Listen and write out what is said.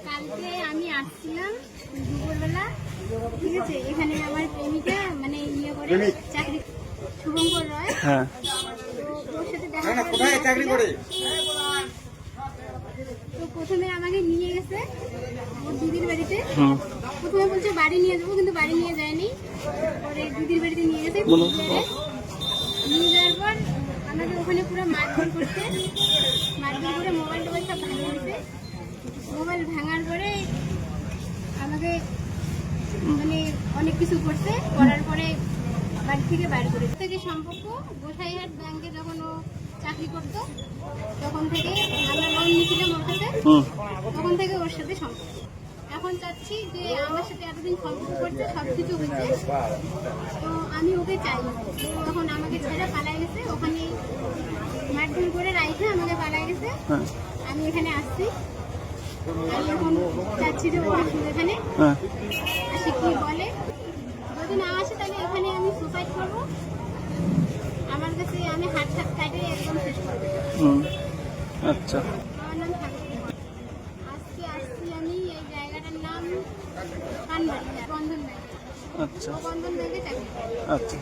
কালকে আমি আসছিলাম দুপুরবেলা, ঠিক আছে। এখানে আমার প্রেমিকা মানে ইয়ে করে চাকরি, শুভঙ্কর রয়। হ্যাঁ। তো ওর সাথে দেখা করে তো প্রথমে আমাকে নিয়ে গেছে ওর দিদির বাড়িতে। প্রথমে বলছে বাড়ি নিয়ে যাবো, কিন্তু বাড়ি নিয়ে যায়নি। পরে দিদির বাড়িতে নিয়ে গেছে। নিয়ে যাওয়ার পর আমাকে ওখানে পুরো মারধর করতে, মারধর করে মোবাইল টোবাইল সব ভাঙে দিতে। মোবাইল ভাঙার পরে আমাকে মানে অনেক কিছু করছে, করার পরে বাড়ি থেকে বাইরে করে থেকে সম্পর্ক। গোসাইহাট ব্যাংকে যখন ও চাকরি করতো তখন থেকে আমরা লোন নিয়েছিলাম ওর কাছে, তখন থেকে ওর সাথে সম্পর্ক। এখন চাচ্ছি যে আমার সাথে এতদিন সম্পর্ক করছে, সব কিছু হয়েছে, তো আমি ওকে চাই। তখন আমাকে ছেড়ে পালাই গেছে, ওখানে মারধর করে রাইখে আমাকে পালাই গেছে। আমি এখানে আসছি, আমি এখন চাচ্ছি যে ও আসুক এখানে, আসে কি বলে। যদি না আসে তাহলে এখানে আমি সুসাইড করবো। আমার কাছে আমি হাত কাটে একদম শেষ করবো। আচ্ছা। আমার নাম ঠাকুর। আজকে আসছি আমি, এই জায়গাটার নাম পানবাড়ি, বন্ধন ব্যাংক। আচ্ছা বন্ধন ব্যাংকে চাকরি। আচ্ছা।